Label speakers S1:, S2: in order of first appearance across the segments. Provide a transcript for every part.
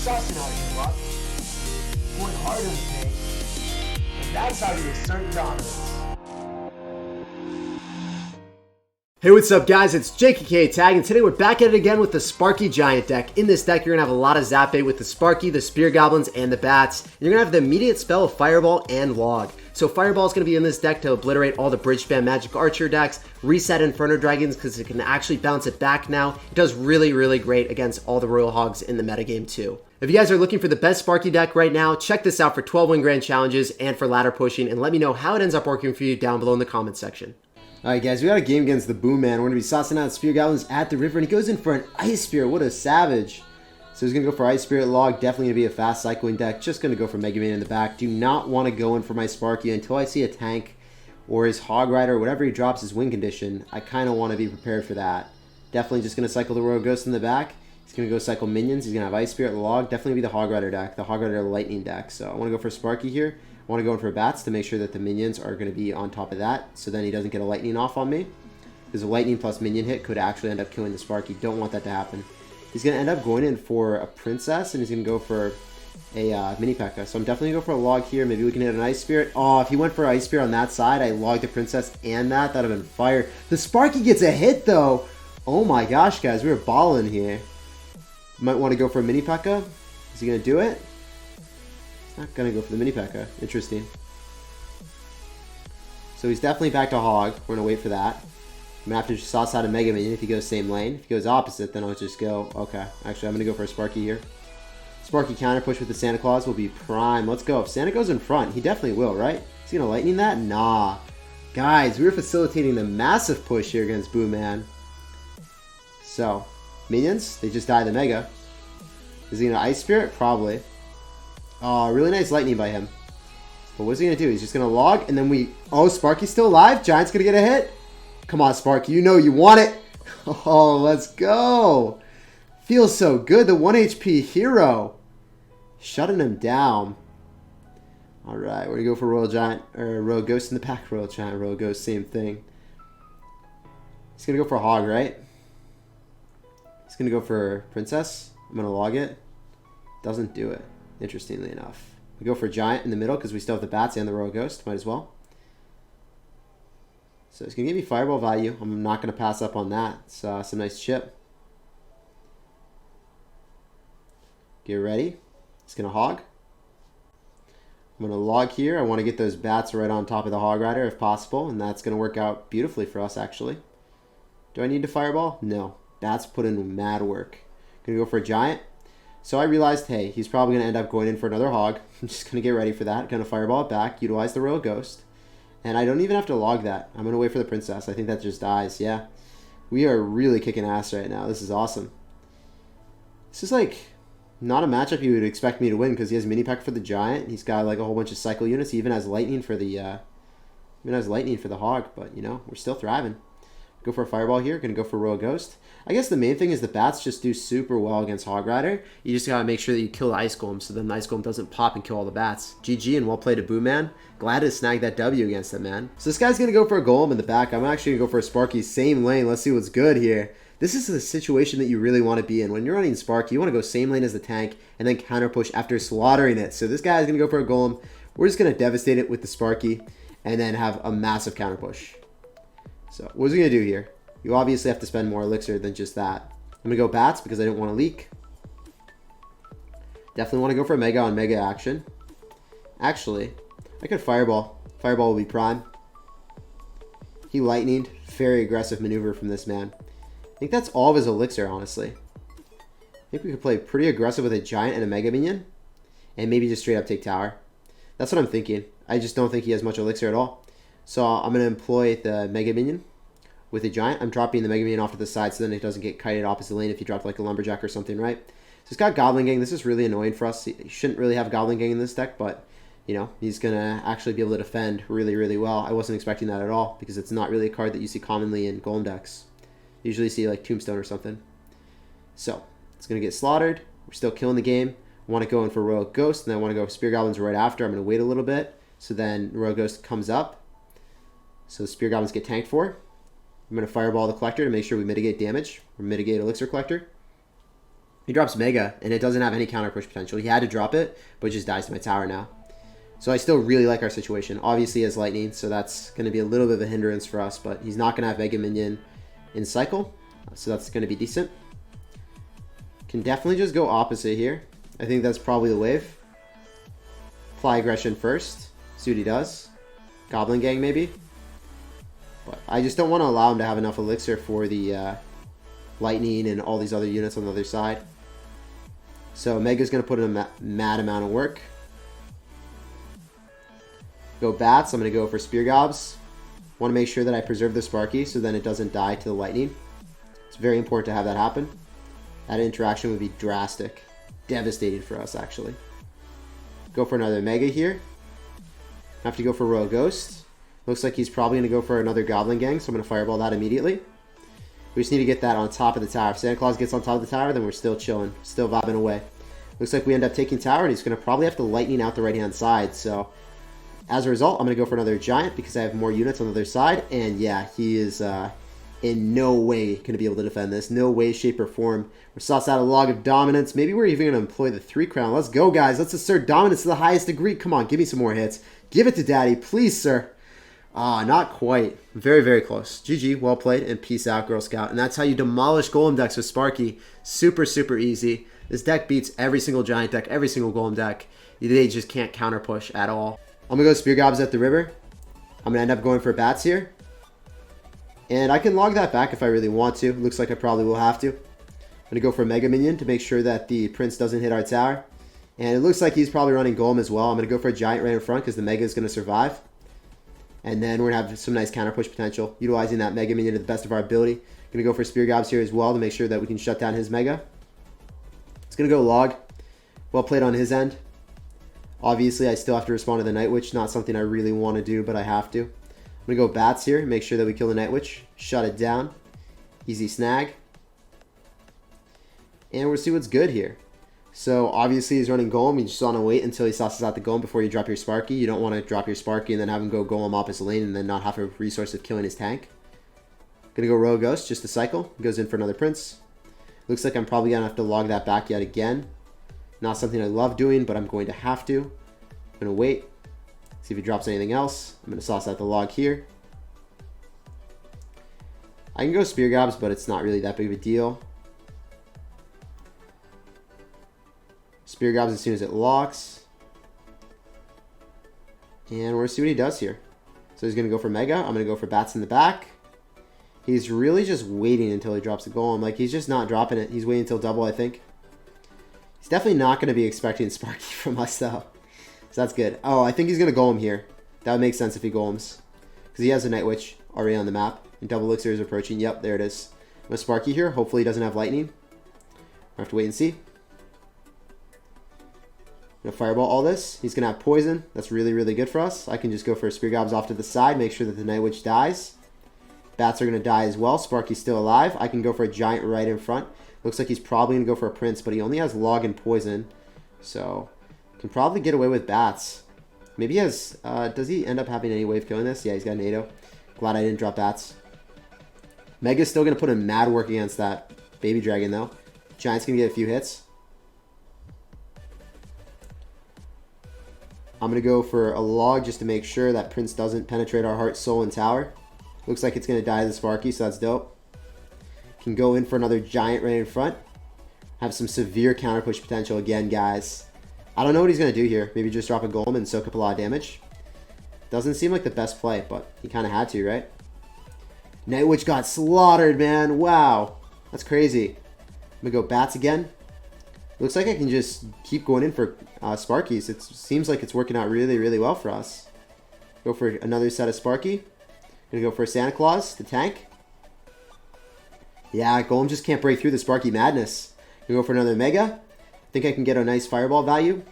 S1: sussing out your luck, going hard in the paint, and that's how you assert dominance.
S2: Hey, what's up guys, it's SirTagCR, and today we're back at it again with the Sparky Giant deck. In this deck, you're going to have a lot of zap bait with the Sparky, the Spear Goblins, and the Bats. You're going to have the immediate spell of Fireball and Log. So Fireball is going to be in this deck to obliterate all the Bridge Spam Magic Archer decks, reset Inferno Dragons because it can actually bounce it back now. It does really great against all the Royal Hogs in the metagame too. If you guys are looking for the best Sparky deck right now, check this out for 12 win grand challenges and for ladder pushing, and let me know how it ends up working for you down below in the comments section. Alright guys, we got a game against the Boom Man. We're going to be saucing out Spear Goblins at the river, and he goes in for an Ice Spirit. What a savage. So he's going to go for Ice Spirit Log. Definitely going to be a fast cycling deck. Just going to go for Mega Man in the back. Do not want to go in for my Sparky until I see a tank or his Hog Rider, or whatever he drops his win condition. I kind of want to be prepared for that. Definitely just going to cycle the Royal Ghost in the back. He's going to go cycle Minions. He's going to have Ice Spirit Log. Definitely be the Hog Rider deck. The Hog Rider Lightning deck. So I want to go for Sparky here. I want to go in for Bats to make sure that the Minions are going to be on top of that, so then he doesn't get a Lightning off on me. Because a Lightning plus Minion hit could actually end up killing the Sparky. Don't want that to happen. He's going to end up going in for a Princess, and he's going to go for a Mini P.E.K.K.A. So I'm definitely going to go for a Log here. Maybe we can hit an Ice Spirit. Oh, if he went for Ice Spirit on that side, I logged the Princess and that. That would have been fire. The Sparky gets a hit, though. Oh my gosh, guys. We were balling here. Might want to go for a Mini P.E.K.K.A. Is he going to do it? He's not going to go for the Mini P.E.K.K.A. Interesting. So he's definitely back to Hog. We're going to wait for that. I'm going to have to sauce out a Mega Minion if he goes same lane. If he goes opposite, then I'll just go... Okay, actually, I'm going to go for a Sparky here. Sparky counter push with the Santa Claus will be prime. Let's go. If Santa goes in front, he definitely will, right? Is he going to Lightning that? Nah. Guys, we were facilitating the massive push here against Boo Man. So, Minions, they just die the Mega. Is he going to Ice Spirit? Probably. Oh, really nice Lightning by him. But what's he going to do? He's just going to Log, and then we... Oh, Sparky's still alive? Giant's going to get a hit? Come on, Sparky. You know you want it. Oh, let's go. Feels so good. The 1 HP hero. Shutting him down. All right. We're going to go for Royal Giant. Or Royal Ghost in the pack. Royal Giant, Royal Ghost. Same thing. He's going to go for Hog, right? He's going to go for Princess. I'm going to Log it. Doesn't do it. Interestingly enough. We go for Giant in the middle because we still have the Bats and the Royal Ghost. Might as well. So it's going to give me Fireball value. I'm not going to pass up on that. It's some nice chip. Get ready. It's going to Hog. I'm going to Log here. I want to get those Bats right on top of the Hog Rider if possible. And that's going to work out beautifully for us, actually. Do I need to Fireball? No. Bats put in mad work. Going to go for a Giant. So I realized, hey, he's probably going to end up going in for another Hog. I'm just going to get ready for that. Going to Fireball it back. Utilize the Royal Ghost. And I don't even have to Log that. I'm going to wait for the Princess. I think that just dies. Yeah. We are really kicking ass right now. This is awesome. This is like not a matchup you would expect me to win because he has Mini P.E.K.K.A. for the Giant. He's got like a whole bunch of cycle units. He even has Lightning for the Hog. But, you know, we're still thriving. Go for a Fireball here. Going to go for Royal Ghost. I guess the main thing is the Bats just do super well against Hog Rider. You just got to make sure that you kill the Ice Golem so then the Ice Golem doesn't pop and kill all the Bats. GG and well played to Boo Man. Glad to snag that W against him, man. So this guy's going to go for a Golem in the back. I'm actually going to go for a Sparky. Same lane. Let's see what's good here. This is the situation that you really want to be in. When you're running Sparky, you want to go same lane as the tank and then counter push after slaughtering it. So this guy's going to go for a Golem. We're just going to devastate it with the Sparky and then have a massive counter push. So what's he going to do here? You obviously have to spend more elixir than just that. I'm going to go Bats because I didn't want to leak. Definitely want to go for a Mega on Mega action. Actually, I could Fireball. Fireball will be prime. He Lightninged. Very aggressive maneuver from this man. I think that's all of his elixir, honestly. I think we could play pretty aggressive with a Giant and a Mega Minion. And maybe just straight up take Tower. That's what I'm thinking. I just don't think he has much elixir at all. So I'm going to employ the Mega Minion. With a Giant, I'm dropping the Mega Minion off to the side so then it doesn't get kited opposite lane if you dropped like a Lumberjack or something, right? So he's got Goblin Gang. This is really annoying for us. He shouldn't really have Goblin Gang in this deck, but, you know, he's going to actually be able to defend really well. I wasn't expecting that at all because it's not really a card that you see commonly in Golem decks. You usually see like Tombstone or something. So, it's going to get slaughtered. We're still killing the game. I want to go in for Royal Ghost, and then I want to go Spear Goblins right after. I'm going to wait a little bit. So then Royal Ghost comes up. So the Spear Goblins get tanked for. I'm going to Fireball the Collector to make sure we mitigate damage, or mitigate Elixir Collector. He drops Mega, and it doesn't have any counter push potential. He had to drop it, but it just dies to my tower now. So I still really like our situation. Obviously, he has Lightning, so that's going to be a little bit of a hindrance for us, but he's not going to have Mega Minion in cycle, so that's going to be decent. Can definitely just go opposite here. I think that's probably the wave. Apply aggression first. See what he does. Goblin Gang, maybe. But I just don't want to allow him to have enough elixir for the Lightning and all these other units on the other side. So Mega's going to put in a mad amount of work. Go Bats. I'm going to go for Spear Gobs. Want to make sure that I preserve the Sparky so then it doesn't die to the Lightning. It's very important to have that happen. That interaction would be drastic. Devastating for us, actually. Go for another Mega here. Have to go for Royal Ghost. Looks like he's probably going to go for another Goblin Gang, so I'm going to Fireball that immediately. We just need to get that on top of the tower. If Santa Claus gets on top of the tower, then we're still chilling. Still vibing away. Looks like we end up taking tower, and he's going to probably have to Lightning out the right-hand side, so... As a result, I'm going to go for another Giant because I have more units on the other side. And yeah, he is in no way going to be able to defend this. No way, shape, or form. We're sauced out a Log of Dominance. Maybe we're even going to employ the 3 crown. Let's go, guys. Let's assert dominance to the highest degree. Come on, give me some more hits. Give it to Daddy, please, sir. Ah, not quite. Very, very close. GG, well played, and peace out, Girl Scout. And that's how you demolish Golem decks with Sparky. Super, super easy. This deck beats every single Giant deck, every single Golem deck. They just can't counter push at all. I'm going to go Spear Gobs at the river. I'm going to end up going for Bats here. And I can log that back if I really want to. Looks like I probably will have to. I'm going to go for Mega Minion to make sure that the Prince doesn't hit our tower. And it looks like he's probably running Golem as well. I'm going to go for a Giant right in front because the Mega is going to survive. And then we're going to have some nice counter push potential, utilizing that Mega Minion to the best of our ability. Going to go for Spear Gobs here as well to make sure that we can shut down his Mega. It's going to go log. Well played on his end. Obviously, I still have to respond to the Night Witch. Not something I really want to do, but I have to. I'm going to go Bats here. Make sure that we kill the Night Witch. Shut it down. Easy snag. And we'll see what's good here. So, obviously, he's running Golem. You just want to wait until he sauces out the Golem before you drop your Sparky. You don't want to drop your Sparky and then have him go Golem opposite lane and then not have a resource of killing his tank. Going to go Royal Ghost just to cycle. Goes in for another Prince. Looks like I'm probably going to have to log that back yet again. Not something I love doing, but I'm going to have to. I'm going to wait. See if he drops anything else. I'm going to sauce out the log here. I can go Spear Gobs, but it's not really that big of a deal. Spear Gobs as soon as it locks. And we're going to see what he does here. So he's going to go for Mega. I'm going to go for Bats in the back. He's really just waiting until he drops the Golem. Like, he's just not dropping it. He's waiting until double, I think. He's definitely not going to be expecting Sparky from us, though. So that's good. Oh, I think he's going to Golem here. That would make sense if he Golems. Because he has a Night Witch already on the map. And Double Elixir is approaching. Yep, there it is. I'm going to Sparky here. Hopefully he doesn't have Lightning. I have to wait and see. I'm going to Fireball all this. He's going to have Poison. That's really, really good for us. I can just go for Spear Gobs off to the side. Make sure that the Night Witch dies. Bats are going to die as well. Sparky's still alive. I can go for a Giant right in front. Looks like he's probably going to go for a Prince, but he only has Log and Poison. So, can probably get away with Bats. Maybe he has... does he end up having any way of killing this? Yeah, he's got NATO. Glad I didn't drop Bats. Mega's still going to put in mad work against that Baby Dragon, though. Giant's going to get a few hits. I'm going to go for a Log just to make sure that Prince doesn't penetrate our Heart, Soul, and Tower. Looks like it's going to die to the Sparky, so that's dope. Can go in for another Giant right in front. Have some severe counter push potential again, guys. I don't know what he's going to do here. Maybe just drop a Golem and soak up a lot of damage. Doesn't seem like the best play, but he kind of had to, right? Night Witch got slaughtered, man. Wow. That's crazy. I'm going to go Bats again. Looks like I can just keep going in for Sparkies. It seems like it's working out really, really well for us. Go for another set of Sparky. Going to go for Santa Claus, the tank. Yeah, Golem just can't break through the Sparky madness. Gonna go for another Mega. I think I can get a nice Fireball value.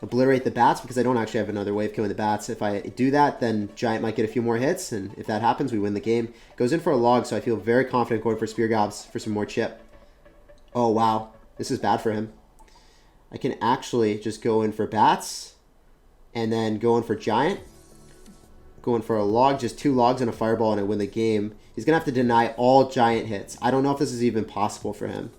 S2: Obliterate the Bats because I don't actually have another way of killing the Bats. If I do that, then Giant might get a few more hits, and if that happens, we win the game. Goes in for a Log, so I feel very confident going for Spear Gobs for some more chip. Oh, wow. This is bad for him. I can actually just go in for Bats, and then go in for Giant. Going for a Log, just 2 Logs and a Fireball, and I win the game. He's going to have to deny all Giant hits. I don't know if this is even possible for him.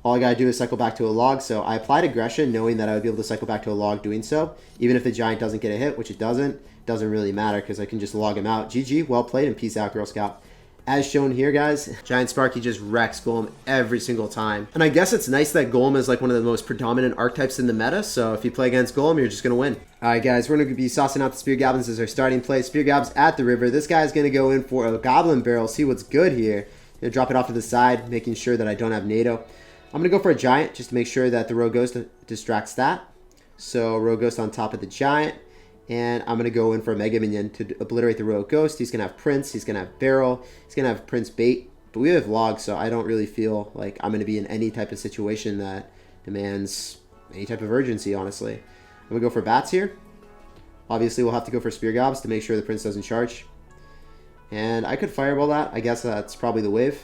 S2: all I gotta do is cycle back to a log. So I applied aggression knowing that I would be able to cycle back to a log doing so. Even if the giant doesn't get a hit, which it doesn't really matter because I can just log him out. GG, well played, and peace out, Girl Scout. As shown here, guys, Giant Sparky just wrecks Golem every single time. And I guess it's nice that Golem is like one of the most predominant archetypes in the meta, so if you play against Golem, you're just going to win. Alright guys, we're going to be saucing out the Spear Goblins as our starting play. Spear Gobs at the river. This guy's going to go in for a Goblin Barrel, see what's good here. Gonna drop it off to the side, making sure that I don't have NATO. I'm going to go for a Giant, just to make sure that the Rogue Ghost distracts that. So Rogue Ghost on top of the Giant. And I'm going to go in for a Mega Minion to obliterate the Rogue Ghost. He's going to have Prince. He's going to have Barrel. He's going to have Prince Bait. But we have Log, so I don't really feel like I'm going to be in any type of situation that demands any type of urgency, honestly. I'm going to go for Bats here. Obviously, we'll have to go for Spear Gobs to make sure the Prince doesn't charge. And I could Fireball that. I guess that's probably the wave.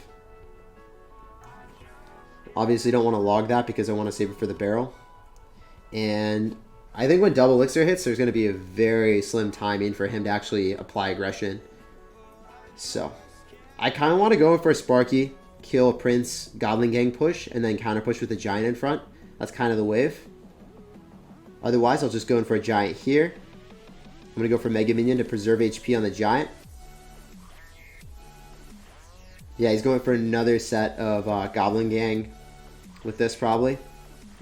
S2: Obviously, don't want to log that because I want to save it for the Barrel. And I think when double elixir hits, there's going to be a very slim timing for him to actually apply aggression. So, I kind of want to go for a Sparky, kill Prince, Goblin Gang push, and then counter push with the Giant in front. That's kind of the wave. Otherwise, I'll just go in for a Giant here. I'm going to go for Mega Minion to preserve HP on the Giant. Yeah, he's going for another set of Goblin Gang with this probably.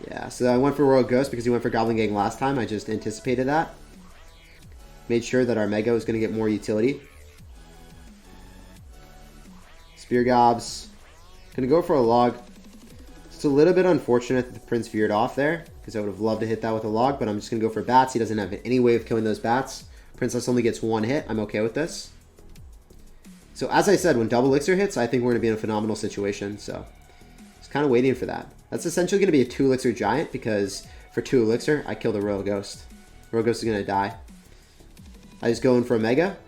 S2: Yeah, so I went for Royal Ghost because he went for Goblin Gang last time. I just anticipated that. Made sure that our Mega was going to get more utility. Spear Gobs. Going to go for a log. It's a little bit unfortunate that the Prince veered off there because I would have loved to hit that with a log, but I'm just going to go for Bats. He doesn't have any way of killing those Bats. Princess only gets one hit. I'm okay with this. So as I said, when double elixir hits, I think we're going to be in a phenomenal situation. So just kind of waiting for that. That's essentially going to be a 2 elixir giant because for 2 elixir, I kill the Royal Ghost. Royal Ghost is going to die. I just go in for a Mega.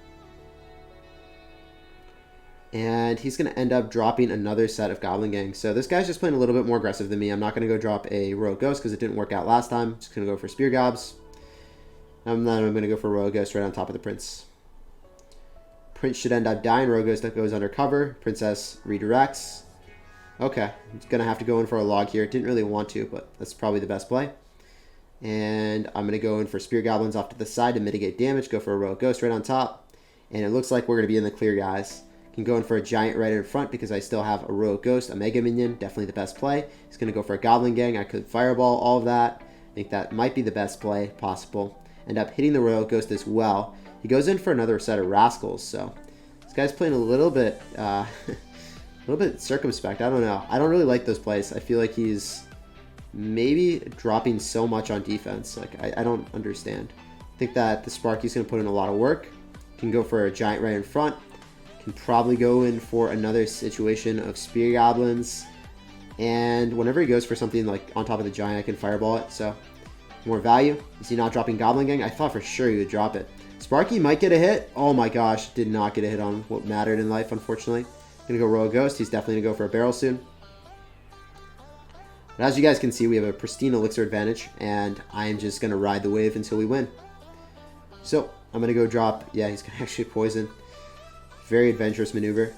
S2: And he's going to end up dropping another set of Goblin Gang. So this guy's just playing a little bit more aggressive than me. I'm not going to go drop a Royal Ghost because it didn't work out last time. Just going to go for Spear Gobs. I'm going to go for Royal Ghost right on top of the Prince. Prince should end up dying. Royal Ghost goes undercover. Princess redirects. Okay, I'm going to have to go in for a log here. Didn't really want to, but that's probably the best play. And I'm going to go in for Spear Goblins off to the side to mitigate damage. Go for a Royal Ghost right on top. And it looks like we're going to be in the clear, guys. Can go in for a Giant right in front because I still have a Royal Ghost, a Mega Minion. Definitely the best play. He's going to go for a Goblin Gang. I could Fireball all of that. I think that might be the best play possible. End up hitting the Royal Ghost as well. He goes in for another set of Rascals, so this guy's playing a little bit circumspect. I don't know. I don't really like those plays. I feel like he's maybe dropping so much on defense. Like I don't understand. I think that the Sparky's going to put in a lot of work. Can go for a Giant right in front. Can probably go in for another situation of Spear Goblins. And whenever he goes for something like on top of the Giant, I can Fireball it. So more value. Is he not dropping Goblin Gang? I thought for sure he would drop it. Sparky might get a hit. Oh my gosh, did not get a hit on what mattered in life, unfortunately. Gonna go Royal Ghost. He's definitely gonna go for a Barrel soon. But as you guys can see, we have a pristine elixir advantage, and I am just gonna ride the wave until we win. So I'm gonna go drop. Yeah, he's gonna actually poison. Very adventurous maneuver.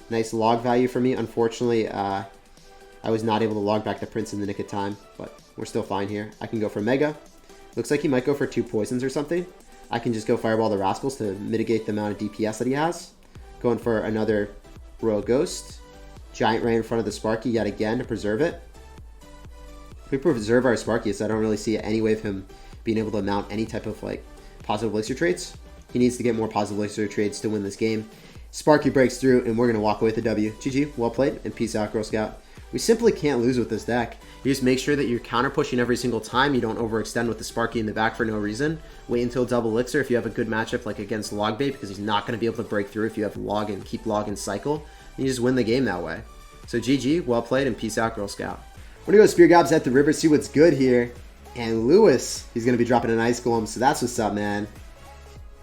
S2: Nice log value for me. Unfortunately, I was not able to log back the Prince in the nick of time, but we're still fine here. I can go for Mega. Looks like he might go for 2 poisons or something. I can just go Fireball the Rascals to mitigate the amount of DPS that he has. Going for another Royal Ghost. Giant right in front of the Sparky yet again to preserve it. If we preserve our Sparky, so I don't really see any way of him being able to mount any type of like positive elixir traits. He needs to get more positive elixir traits to win this game. Sparky breaks through, and we're going to walk away with the W. GG, well played, and peace out, Girl Scout. We simply can't lose with this deck. You just make sure that you're counter pushing every single time. You don't overextend with the Sparky in the back for no reason. Wait until double elixir if you have a good matchup like against Log Bait, because he's not going to be able to break through if you have log and keep log and cycle. And you just win the game that way. So GG, well played, and peace out, Girl Scout. We're going to go Spear Gobs at the river, see what's good here. And Lewis, he's going to be dropping an Ice Golem, so that's what's up, man.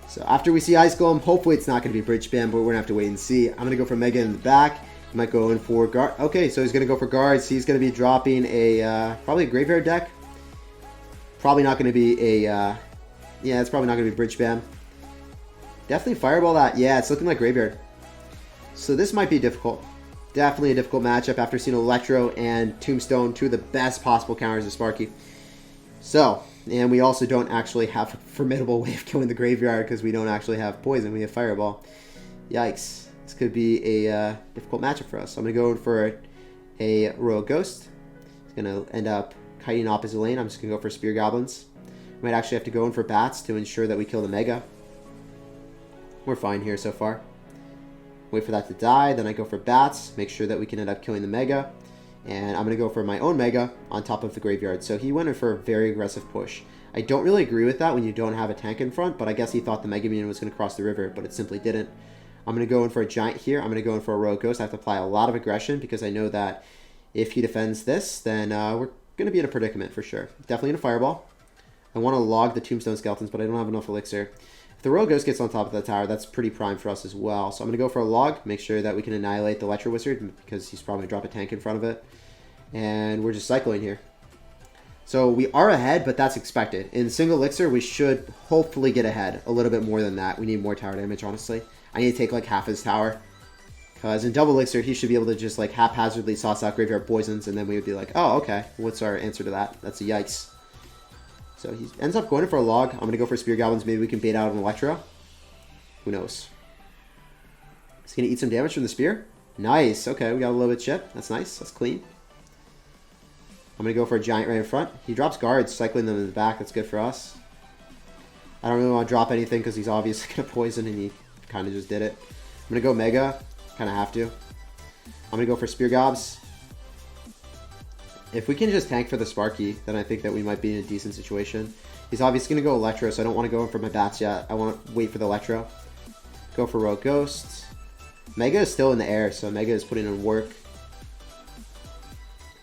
S2: So after we see Ice Golem, hopefully it's not going to be Bridge Spam, but we're going to have to wait and see. I'm going to go for Mega in the back. He might go in for guard. Okay, so he's going to go for guards. He's going to be dropping a, probably a Graveyard deck. Probably not going to be a, yeah, it's probably not going to be Bridge Spam. Definitely Fireball that. Yeah, it's looking like Graveyard. So this might be difficult. Definitely a difficult matchup after seeing Electro and Tombstone, two of the best possible counters of Sparky. So, and we also don't actually have a formidable way of killing the graveyard because we don't actually have poison. We have Fireball. Yikes. This could be a difficult matchup for us. So I'm going to go for a Royal Ghost. It's going to end up kiting opposite lane. I'm just going to go for Spear Goblins. Might actually have to go in for Bats to ensure that we kill the Mega. We're fine here so far. Wait for that to die. Then I go for Bats. Make sure that we can end up killing the Mega. And I'm going to go for my own Mega on top of the graveyard. So he went in for a very aggressive push. I don't really agree with that when you don't have a tank in front, but I guess he thought the Mega Minion was going to cross the river, but it simply didn't. I'm going to go in for a Giant here. I'm going to go in for a Royal Ghost. I have to apply a lot of aggression because I know that if he defends this, then we're going to be in a predicament for sure. Definitely in a Fireball. I want to log the Tombstone Skeletons, but I don't have enough Elixir. If the Royal Ghost gets on top of the tower, that's pretty prime for us as well. So I'm going to go for a log, make sure that we can annihilate the Electro Wizard because he's probably going to drop a tank in front of it. And we're just cycling here. So we are ahead, but that's expected. In single Elixir, we should hopefully get ahead a little bit more than that. We need more tower damage, honestly. I need to take like half his tower. Because in double Elixir, he should be able to just like haphazardly sauce out graveyard poisons, and then we would be like, oh, okay, what's our answer to that? That's a yikes. So he ends up going in for a log. I'm going to go for Spear Goblins. Maybe we can bait out an Electro. Who knows? He's going to eat some damage from the Spear. Nice. Okay, we got a little bit of chip. That's nice. That's clean. I'm going to go for a Giant right in front. He drops guards, cycling them in the back. That's good for us. I don't really want to drop anything because he's obviously going to poison, and he kind of just did it. I'm going to go Mega. Kind of have to. I'm going to go for Spear Gobs. If we can just tank for the Sparky, then I think that we might be in a decent situation. He's obviously going to go Electro, so I don't want to go in for my Bats yet. I want to wait for the Electro. Go for Rogue Ghost. Mega is still in the air, so Mega is putting in work.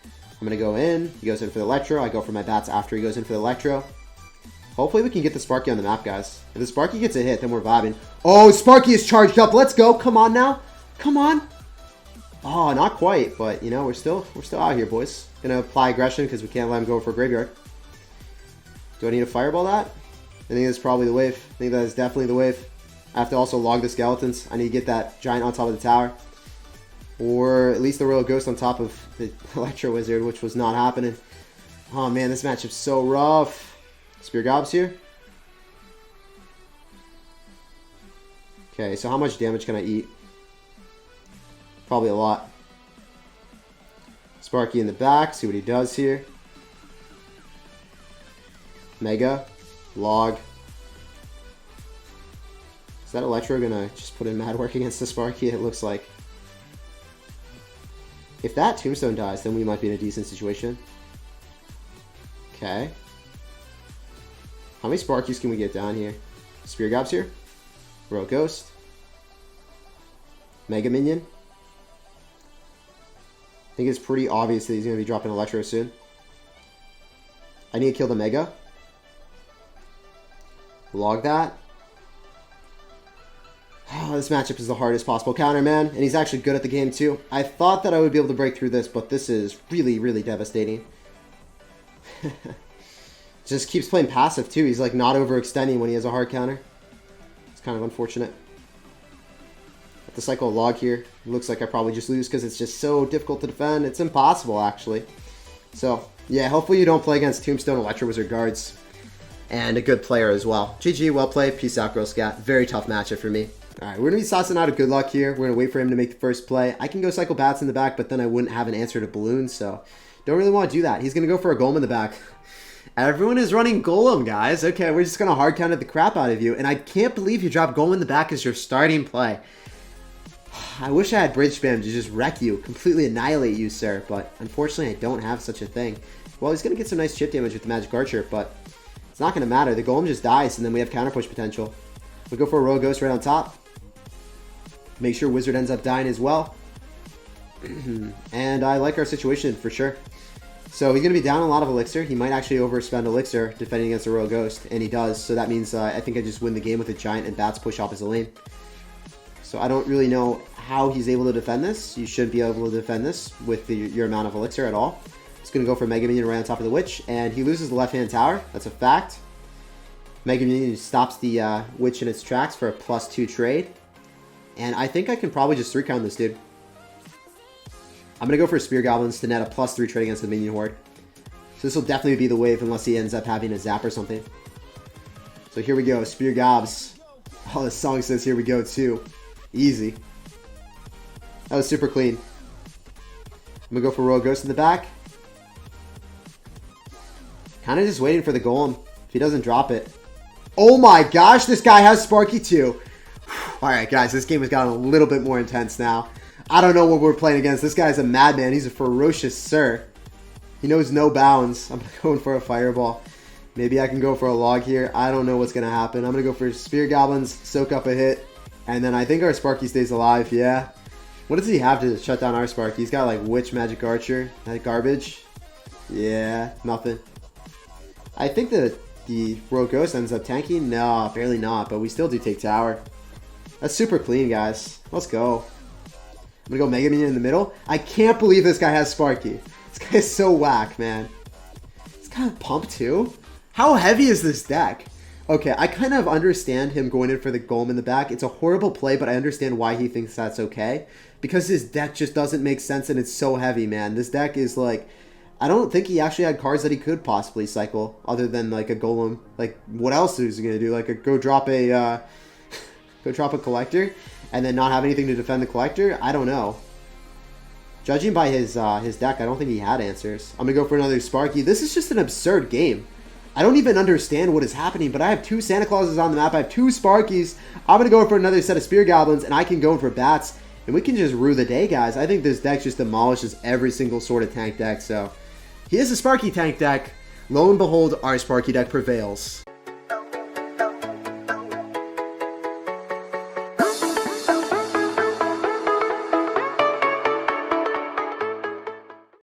S2: I'm going to go in. He goes in for the Electro. I go for my Bats after he goes in for the Electro. Hopefully we can get the Sparky on the map, guys. If the Sparky gets a hit, then we're vibing. Oh, Sparky is charged up. Let's go. Come on now. Come on. Oh, not quite, but you know, we're still out here, boys. Gonna apply aggression because we can't let him go for a graveyard. Do I need to fireball that? I think that's probably the wave. I think that is definitely the wave. I have to also log the skeletons. I need to get that Giant on top of the tower. Or at least the Royal Ghost on top of the Electro Wizard, which was not happening. Oh man, this matchup's so rough. Spear Gobs here. Okay, so how much damage can I eat? Probably a lot. Sparky in the back, see what he does here. Mega. Log. Is that Electro gonna just put in mad work against the Sparky? It looks like. If that Tombstone dies, then we might be in a decent situation. Okay. How many Sparkies can we get down here? Spear Gobs here. Royal Ghost. Mega Minion. I think it's pretty obvious that he's going to be dropping Electro soon. I need to kill the Mega. Log that. Oh, this matchup is the hardest possible counter, man. And he's actually good at the game, too. I thought that I would be able to break through this, but this is really, really devastating. Just keeps playing passive, too. He's, like, not overextending when he has a hard counter. It's kind of unfortunate. The cycle log here. It looks like I probably just lose because it's just so difficult to defend. It's impossible, actually. So, yeah, hopefully you don't play against Tombstone Electro Wizard guards. And a good player as well. GG, well played. Peace out, Girl Scout. Very tough matchup for me. Alright, we're going to be saucing out a good luck here. We're going to wait for him to make the first play. I can go cycle Bats in the back, but then I wouldn't have an answer to Balloons, so don't really want to do that. He's going to go for a Golem in the back. Everyone is running Golem, guys. Okay, we're just going to hard counter the crap out of you. And I can't believe you dropped Golem in the back as your starting play. I wish I had Bridge Spam to just wreck you, completely annihilate you, sir, but unfortunately I don't have such a thing. Well, he's going to get some nice chip damage with the Magic Archer, but it's not going to matter. The Golem just dies, and then we have counter push potential. We go for a Royal Ghost right on top. Make sure Wizard ends up dying as well. And I like our situation for sure. So he's going to be down a lot of Elixir. He might actually overspend Elixir defending against a Royal Ghost, and he does. So that means I think I just win the game with a Giant and Bats push opposite lane. So I don't really know how he's able to defend this. You shouldn't be able to defend this with your amount of Elixir at all. He's going to go for Mega Minion right on top of the Witch, and he loses the left-hand tower. That's a fact. Mega Minion stops the Witch in its tracks for a +2 trade. And I think I can probably just 3-count this dude. I'm going to go for Spear Goblins to net a +3 trade against the minion horde. So this will definitely be the wave unless he ends up having a zap or something. So here we go, Spear Gobs. Oh, the song says here we go too. Easy. That was super clean. I'm going to go for Royal Ghost in the back. Kind of just waiting for the Golem. If he doesn't drop it. Oh my gosh, this guy has Sparky too. Alright guys, this game has gotten a little bit more intense now. I don't know what we're playing against. This guy's a madman. He's a ferocious sir. He knows no bounds. I'm going for a fireball. Maybe I can go for a log here. I don't know what's going to happen. I'm going to go for Spear Goblins, soak up a hit. And then I think our Sparky stays alive. Yeah. What does he have to shut down our Sparky? He's got like Witch, Magic Archer. That garbage. Yeah, nothing. I think that the Royal Ghost ends up tanking. No, barely not. But we still do take tower. That's super clean, guys. Let's go. I'm going to go Mega Minion in the middle. I can't believe this guy has Sparky. This guy is so whack, man. He's kind of pumped too. How heavy is this deck? Okay, I kind of understand him going in for the Golem in the back. It's a horrible play, but I understand why he thinks that's okay. Because his deck just doesn't make sense and it's so heavy, man. This deck is like... I don't think he actually had cards that he could possibly cycle other than like a Golem. Like, what else is he going to do? Like, go drop a Collector and then not have anything to defend the Collector? I don't know. Judging by his deck, I don't think he had answers. I'm going to go for another Sparky. This is just an absurd game. I don't even understand what is happening, but I have 2 Santa Clauses on the map. I have 2 Sparkies. I'm going to go for another set of Spear Goblins, and I can go for Bats, and we can just rue the day, guys. I think this deck just demolishes every single sort of tank deck, so he is a Sparky tank deck. Lo and behold, our Sparky deck prevails.